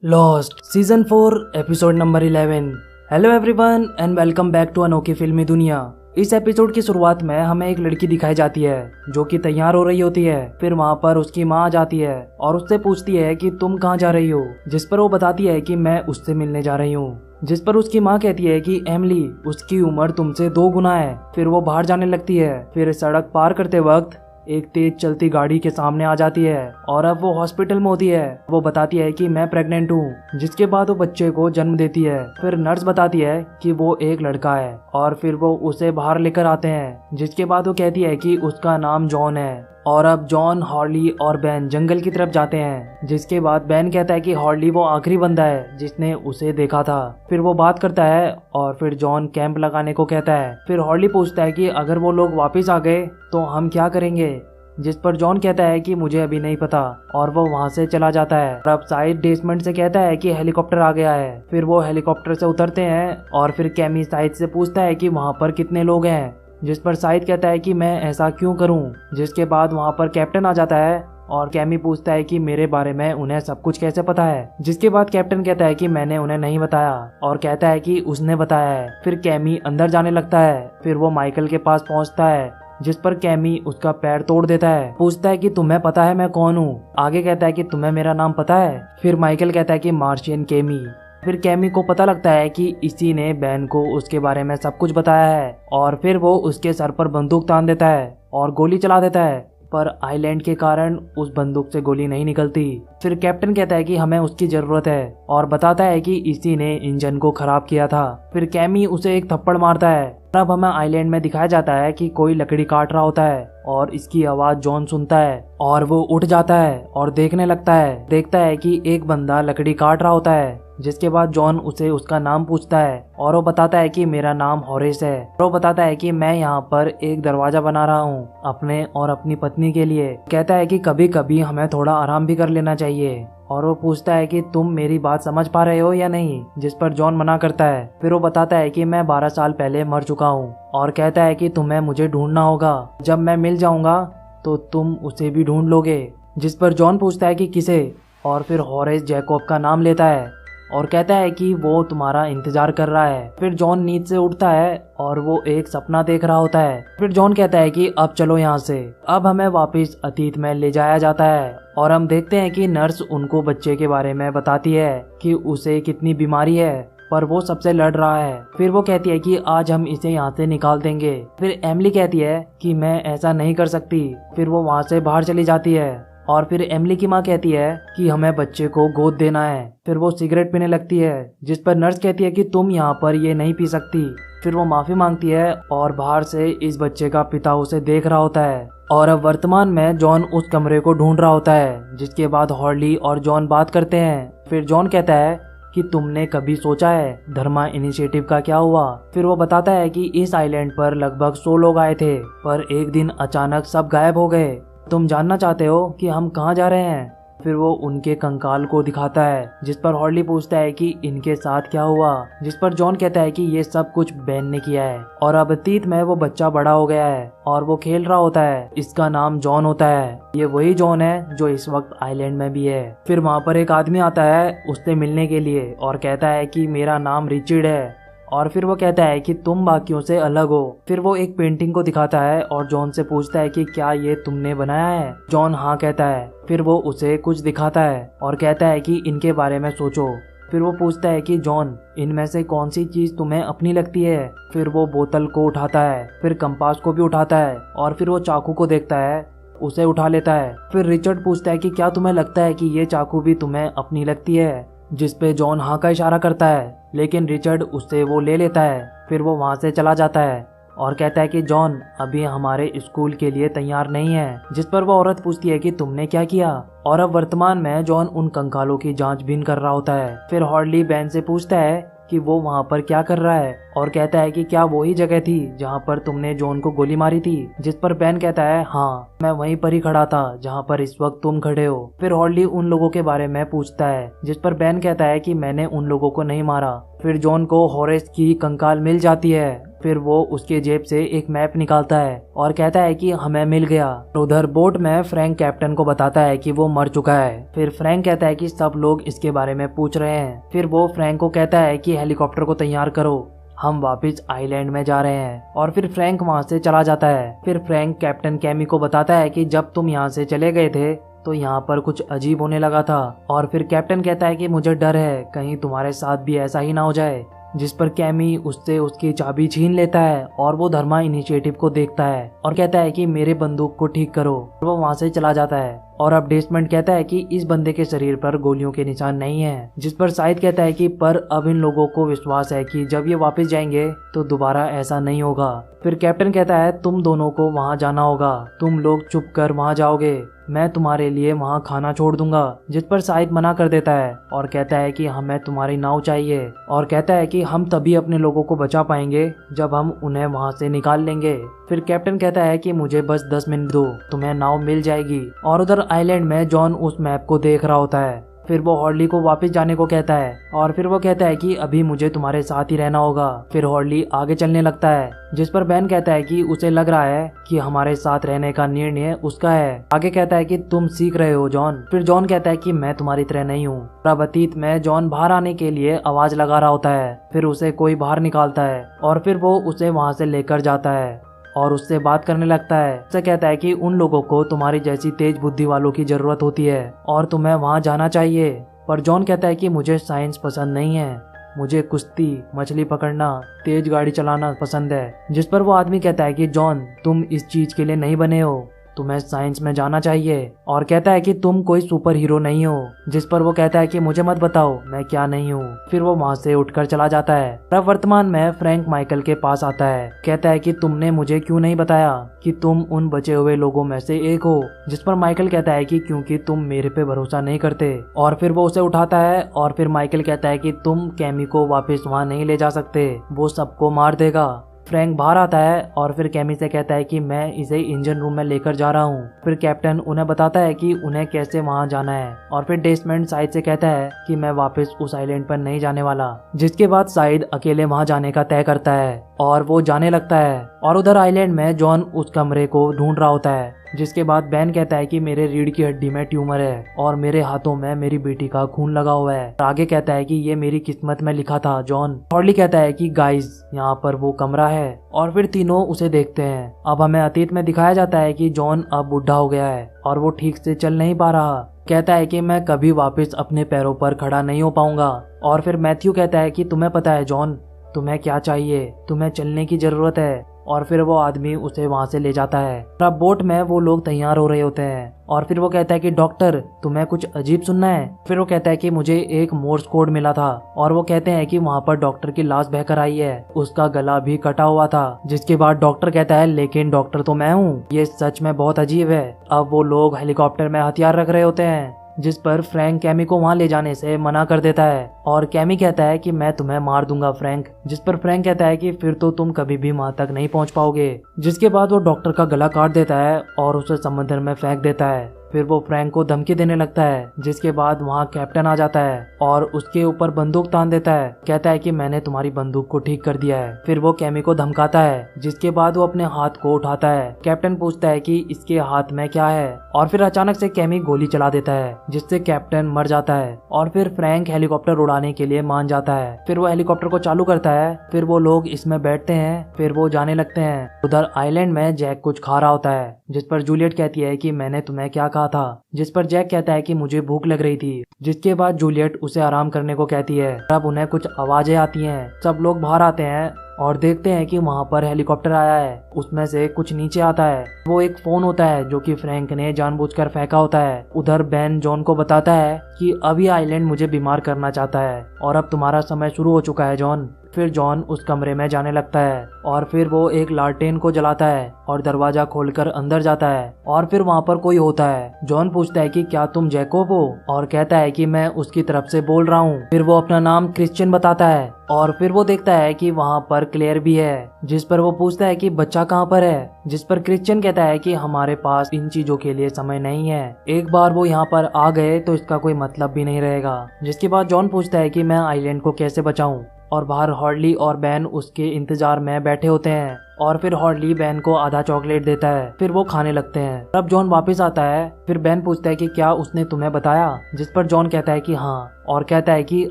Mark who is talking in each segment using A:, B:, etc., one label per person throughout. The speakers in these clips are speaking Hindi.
A: Lost season 4 episode number 11। Hello everyone and welcome back to Anokhi Filmi दुनिया। इस एपिसोड की शुरुआत में हमें एक लड़की दिखाई जाती है जो कि तैयार हो रही होती है। फिर वहाँ पर उसकी माँ आ जाती है और उससे पूछती है कि तुम कहाँ जा रही हो, जिस पर वो बताती है कि मैं उससे मिलने जा रही हूँ। जिस पर उसकी माँ कहती है कि एमिली, उसकी उम्र तुमसे 2 गुना है। फिर वो बाहर जाने लगती है। फिर सड़क पार करते वक्त एक तेज चलती गाड़ी के सामने आ जाती है और अब वो हॉस्पिटल में होती है। वो बताती है कि मैं प्रेग्नेंट हूँ, जिसके बाद वो बच्चे को जन्म देती है। फिर नर्स बताती है कि वो एक लड़का है और फिर वो उसे बाहर लेकर आते हैं, जिसके बाद वो कहती है कि उसका नाम जॉन है। और अब जॉन, हॉर्ली और बैन जंगल की तरफ जाते हैं, जिसके बाद बैन कहता है कि हॉर्ली वो आखिरी बंदा है जिसने उसे देखा था। फिर वो बात करता है और फिर जॉन कैंप लगाने को कहता है। फिर हॉर्ली पूछता है कि अगर वो लोग वापस आ गए तो हम क्या करेंगे, जिस पर जॉन कहता है कि मुझे अभी नहीं पता और वो वहाँ से चला जाता है। और अब साइड डेसमेंट से कहता है कि हेलीकॉप्टर आ गया है। फिर वो हेलीकॉप्टर से उतरते हैं और फिर कैमी साइड से पूछता है कि वहाँ पर कितने लोग हैं, जिस पर साइद कहता है कि मैं ऐसा क्यों करूं। जिसके बाद वहां पर कैप्टन आ जाता है और कैमी पूछता है कि मेरे बारे में उन्हें सब कुछ कैसे पता है। जिसके बाद कैप्टन कहता है कि मैंने उन्हें नहीं बताया और कहता है कि उसने बताया है। फिर कैमी अंदर जाने लगता है। फिर वो माइकल के पास पहुंचता है, जिस पर कैमी उसका पैर तोड़ देता है। पूछता है कि तुम्हें पता है मैं कौन हूँ। आगे कहता है कि तुम्हें मेरा नाम पता है। फिर माइकल कहता है कि मार्शियन कैमी। फिर कैमी को पता लगता है कि इसी ने बैन को उसके बारे में सब कुछ बताया है और फिर वो उसके सर पर बंदूक तान देता है और गोली चला देता है, पर आइलैंड के कारण उस बंदूक से गोली नहीं निकलती। फिर कैप्टन कहता है कि हमें उसकी जरूरत है और बताता है कि इसी ने इंजन को खराब किया था। फिर कैमी उसे एक थप्पड़ मारता है। अब हमें आइलैंड में दिखाया जाता है कि कोई लकड़ी काट रहा होता है और इसकी आवाज जॉन सुनता है और वो उठ जाता है और देखने लगता है। देखता है कि एक बंदा लकड़ी काट रहा होता है, जिसके बाद जॉन उसे उसका नाम पूछता है और वो बताता है कि मेरा नाम हॉरेस है। वो बताता है कि मैं यहाँ पर एक दरवाजा बना रहा हूँ अपने और अपनी पत्नी के लिए। कहता है कि कभी कभी हमें थोड़ा आराम भी कर लेना चाहिए और वो पूछता है कि तुम मेरी बात समझ पा रहे हो या नहीं, जिस पर जॉन मना करता है। फिर वो बताता है कि मैं 12 साल पहले मर चुका हूँ और कहता है कि तुम्हें मुझे ढूंढना होगा। जब मैं मिल जाऊंगा तो तुम उसे भी ढूंढ लोगे, जिस पर जॉन पूछता है कि किसे, और फिर हॉरेस जैकब का नाम लेता है और कहता है कि वो तुम्हारा इंतजार कर रहा है। फिर जॉन नींद से उठता है और वो एक सपना देख रहा होता है। फिर जॉन कहता है कि अब चलो यहाँ से। अब हमें वापस अतीत में ले जाया जाता है और हम देखते हैं कि नर्स उनको बच्चे के बारे में बताती है कि उसे कितनी बीमारी है, पर वो सबसे लड़ रहा है। फिर वो कहती है कि आज हम इसे यहाँ से निकाल देंगे। फिर एमिली कहती है कि मैं ऐसा नहीं कर सकती। फिर वो वहाँ से बाहर चली जाती है और फिर एमिली की माँ कहती है कि हमें बच्चे को गोद देना है। फिर वो सिगरेट पीने लगती है, जिस पर नर्स कहती है कि तुम यहाँ पर ये नहीं पी सकती। फिर वो माफी मांगती है और बाहर से इस बच्चे का पिता उसे देख रहा होता है और अब वर्तमान में जॉन उस कमरे को ढूंढ रहा होता है। जिसके बाद हॉर्ली और जॉन बात करते हैं। फिर जॉन कहता है कि तुमने कभी सोचा है धर्मा इनिशिएटिव का क्या हुआ। फिर वो बताता है कि इस आइलैंड पर लगभग 100 लोग आए थे, पर एक दिन अचानक सब गायब हो गए। तुम जानना चाहते हो कि हम कहाँ जा रहे हैं। फिर वो उनके कंकाल को दिखाता है, जिस पर हॉर्ली पूछता है कि इनके साथ क्या हुआ, जिस पर जॉन कहता है कि ये सब कुछ बैन ने किया है और अब अतीत में वो बच्चा बड़ा हो गया है और वो खेल रहा होता है। इसका नाम जॉन होता है। ये वही जॉन है जो इस वक्त आइलैंड में भी है। फिर वहाँ पर एक आदमी आता है उससे मिलने के लिए और कहता है कि मेरा नाम रिचर्ड है और फिर वो कहता है कि तुम बाकियों से अलग हो। फिर वो एक पेंटिंग को दिखाता है और जॉन से पूछता है कि क्या ये तुमने बनाया है। जॉन हाँ कहता है। फिर वो उसे कुछ दिखाता है और कहता है कि इनके बारे में सोचो। फिर वो पूछता है कि जॉन, इनमें से कौन सी चीज तुम्हें अपनी लगती है। फिर वो बोतल को उठाता है, फिर कंपास को भी उठाता है और फिर वो चाकू को देखता है, उसे उठा लेता है। फिर रिचर्ड पूछता है कि क्या तुम्हें लगता है कि ये चाकू भी तुम्हें अपनी लगती है, जिस पे जॉन हाँ का इशारा करता है, लेकिन रिचर्ड उससे वो ले लेता है। फिर वो वहाँ से चला जाता है और कहता है कि जॉन अभी हमारे स्कूल के लिए तैयार नहीं है, जिस पर वो औरत पूछती है कि तुमने क्या किया। और अब वर्तमान में जॉन उन कंकालों की जांचबीन कर रहा होता है। फिर हॉर्ली बैन से पूछता है कि वो वहाँ पर क्या कर रहा है और कहता है कि क्या वही जगह थी जहाँ पर तुमने जॉन को गोली मारी थी, जिस पर बैन कहता है हाँ, मैं वहीं पर ही खड़ा था जहाँ पर इस वक्त तुम खड़े हो। फिर हॉर्ली उन लोगों के बारे में पूछता है, जिस पर बैन कहता है कि मैंने उन लोगों को नहीं मारा। फिर जॉन को हॉरेस की कंकाल मिल जाती है। फिर वो उसके जेब से एक मैप निकालता है और कहता है कि हमें मिल गया। उधर बोट में फ्रैंक कैप्टन को बताता है कि वो मर चुका है। फिर फ्रैंक कहता है कि सब लोग इसके बारे में पूछ रहे हैं। फिर वो फ्रैंक को कहता है कि हेलीकॉप्टर को तैयार करो, हम वापस आइलैंड में जा रहे हैं। और फिर फ्रैंक वहाँ से चला जाता है। फिर फ्रैंक कैप्टन कैमी को बताता है कि जब तुम यहाँ से चले गए थे तो यहाँ पर कुछ अजीब होने लगा था। और फिर कैप्टन कहता है कि मुझे डर है कहीं तुम्हारे साथ भी ऐसा ही ना हो जाए। जिस पर कैमी उससे उसकी चाबी छीन लेता है और वो धर्मा इनिशिएटिव को देखता है और कहता है कि मेरे बंदूक को ठीक करो। वो वहाँ से चला जाता है और अब डेस्मंड कहता है कि इस बंदे के शरीर पर गोलियों के निशान नहीं है। जिस पर शाहिद कहता है कि पर अब इन लोगों को विश्वास है कि जब ये वापस जाएंगे तो दोबारा ऐसा नहीं होगा। फिर कैप्टन कहता है तुम दोनों को वहाँ जाना होगा, तुम लोग चुप कर वहाँ जाओगे, मैं तुम्हारे लिए वहाँ खाना छोड़ दूंगा। जिस पर शाहिद मना कर देता है और कहता है कि हमें तुम्हारी नाव चाहिए और कहता है कि हम तभी अपने लोगों को बचा पाएंगे जब हम उन्हें वहाँ से निकाल लेंगे। फिर कैप्टन कहता है कि मुझे बस 10 मिनट दो, तुम्हें नाव मिल जाएगी। और उधर आइलैंड में जॉन उस मैप को देख रहा होता है। फिर वो हॉर्ली को वापस जाने को कहता है और फिर वो कहता है कि अभी मुझे तुम्हारे साथ ही रहना होगा। फिर हॉर्ली आगे चलने लगता है। जिस पर बेन कहता है कि उसे लग रहा है कि हमारे साथ रहने का निर्णय उसका है। आगे कहता है कि तुम सीख रहे हो जॉन। फिर जॉन कहता है कि मैं तुम्हारी तरह नहीं हूँ। अब अतीत में जॉन बाहर आने के लिए आवाज लगा रहा होता है। फिर उसे कोई बाहर निकालता है और फिर वो उसे वहाँ से लेकर जाता है और उससे बात करने लगता है। उससे कहता है कि उन लोगों को तुम्हारी जैसी तेज बुद्धि वालों की जरूरत होती है और तुम्हें वहाँ जाना चाहिए। पर जॉन कहता है कि मुझे साइंस पसंद नहीं है, मुझे कुश्ती, मछली पकड़ना, तेज गाड़ी चलाना पसंद है। जिस पर वो आदमी कहता है कि जॉन तुम इस चीज के लिए नहीं बने हो, तुम्हें साइंस में जाना चाहिए। और कहता है कि तुम कोई सुपर हीरो नहीं हो। जिस पर वो कहता है कि मुझे मत बताओ मैं क्या नहीं हूँ। फिर वो वहाँ से उठकर चला जाता है। तब वर्तमान में फ्रैंक माइकल के पास आता है, कहता है कि तुमने मुझे क्यों नहीं बताया कि तुम उन बचे हुए लोगों में से एक हो। जिस पर माइकल कहता है कि क्योंकि तुम मेरे पे भरोसा नहीं करते। और फिर वो उसे उठाता है और फिर माइकल कहता है कि तुम कैमी को वापस वहाँ नहीं ले जा सकते, वो सबको मार देगा। फ्रैंक बाहर आता है और फिर कैमी से कहता है कि मैं इसे इंजन रूम में लेकर जा रहा हूँ। फिर कैप्टन उन्हें बताता है कि उन्हें कैसे वहाँ जाना है। और फिर डेस्मंड साइड से कहता है कि मैं वापस उस आइलैंड पर नहीं जाने वाला। जिसके बाद साइड अकेले वहाँ जाने का तय करता है और वो जाने लगता है। और उधर आइलैंड में जॉन उस कमरे को ढूंढ रहा होता है। जिसके बाद बैन कहता है कि मेरे रीढ़ की हड्डी में ट्यूमर है और मेरे हाथों में मेरी बेटी का खून लगा हुआ है। आगे कहता है कि ये मेरी किस्मत में लिखा था जॉन। हॉर्ली कहता है कि गाइस यहाँ पर वो कमरा है और फिर तीनों उसे देखते हैं। अब हमें अतीत में दिखाया जाता है कि जॉन अब बुढ़ा हो गया है और वो ठीक से चल नहीं पा रहा। कहता है कि मैं कभी वापस अपने पैरों पर खड़ा नहीं हो पाऊंगा। और फिर मैथ्यू कहता है कि तुम्हें पता है जॉन तुम्हें क्या चाहिए, तुम्हें चलने की जरूरत है। और फिर वो आदमी उसे वहाँ से ले जाता है। अब बोट में वो लोग तैयार हो रहे होते हैं और फिर वो कहता है कि डॉक्टर तुम्हें कुछ अजीब सुनना है। फिर वो कहता है कि मुझे एक मोर्स कोड मिला था और वो कहते हैं कि वहाँ पर डॉक्टर की लाश बहकर आई है, उसका गला भी कटा हुआ था। जिसके बाद डॉक्टर कहता है लेकिन डॉक्टर तो मैं हूँ, ये सच में बहुत अजीब है। अब वो लोग हेलीकॉप्टर में हथियार रख रहे होते हैं। जिस पर फ्रैंक कैमी को वहाँ ले जाने से मना कर देता है और कैमी कहता है कि मैं तुम्हें मार दूंगा फ्रैंक। जिस पर फ्रैंक कहता है कि फिर तो तुम कभी भी वहाँ तक नहीं पहुँच पाओगे। जिसके बाद वो डॉक्टर का गला काट देता है और उसे समुद्र में फेंक देता है। फिर वो फ्रैंक को धमकी देने लगता है। जिसके बाद वहाँ कैप्टन आ जाता है और उसके ऊपर बंदूक तान देता है। कहता है कि मैंने तुम्हारी बंदूक को ठीक कर दिया है। फिर वो कैमी को धमकाता है। जिसके बाद वो अपने हाथ को उठाता है। कैप्टन पूछता है कि इसके हाथ में क्या है और फिर अचानक से कैमी गोली चला देता है जिससे कैप्टन मर जाता है। और फिर फ्रैंक हेलीकॉप्टर उड़ाने के लिए मान जाता है। फिर वो हेलीकॉप्टर को चालू करता है। फिर वो लोग इसमें बैठते हैं। फिर वो जाने लगते हैं। उधर आइलैंड में जैक कुछ खा रहा होता है। जिस पर जूलियट कहती है कि मैंने तुम्हें क्या कहा था। जिस पर जैक कहता है कि मुझे भूख लग रही थी। जिसके बाद जूलियट उसे आराम करने को कहती है। अब उन्हें कुछ आवाजें आती हैं। सब लोग बाहर आते हैं और देखते हैं कि वहाँ पर हेलीकॉप्टर आया है। उसमें से कुछ नीचे आता है। वो एक फोन होता है जो कि फ्रैंक ने जानबूझकर फेंका होता है। उधर बेन जॉन को बताता है कि अभी आइलैंड मुझे बीमार करना चाहता है और अब तुम्हारा समय शुरू हो चुका है जॉन। फिर जॉन उस कमरे में जाने लगता है और फिर वो एक लालटेन को जलाता है और दरवाजा खोलकर अंदर जाता है। और फिर वहाँ पर कोई होता है। जॉन पूछता है कि क्या तुम जैकोब हो और कहता है कि मैं उसकी तरफ से बोल रहा हूँ। फिर वो अपना नाम क्रिश्चियन बताता है और फिर वो देखता है कि वहाँ पर क्लेयर भी है। जिस पर वो पूछता है कि बच्चा कहाँ पर है। जिस पर क्रिश्चियन कहता है कि हमारे पास इन चीजों के लिए समय नहीं है, एक बार वो यहाँ पर आ गए तो इसका कोई मतलब भी नहीं रहेगा। जिसके बाद जॉन पूछता है कि मैं आइलैंड को कैसे बचाऊं। और बाहर हॉर्ली और बेन उसके इंतजार में बैठे होते हैं और फिर हॉर्ली बेन को आधा चॉकलेट देता है, फिर वो खाने लगते हैं। तब जॉन वापस आता है, फिर बेन पूछता है कि क्या उसने तुम्हें बताया, जिस पर जॉन कहता है कि हाँ, और कहता है कि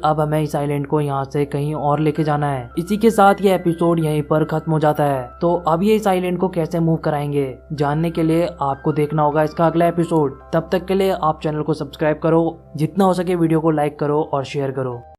A: अब हमें इस आइलैंड को यहाँ से कहीं और लेके जाना है। इसी के साथ ये एपिसोड यहीं पर खत्म हो जाता है। तो अब ये इस आइलैंड को कैसे मूव कराएंगे, जानने के लिए आपको देखना होगा इसका अगला एपिसोड। तब तक के लिए आप चैनल को सब्सक्राइब करो, जितना हो सके वीडियो को लाइक करो और शेयर करो।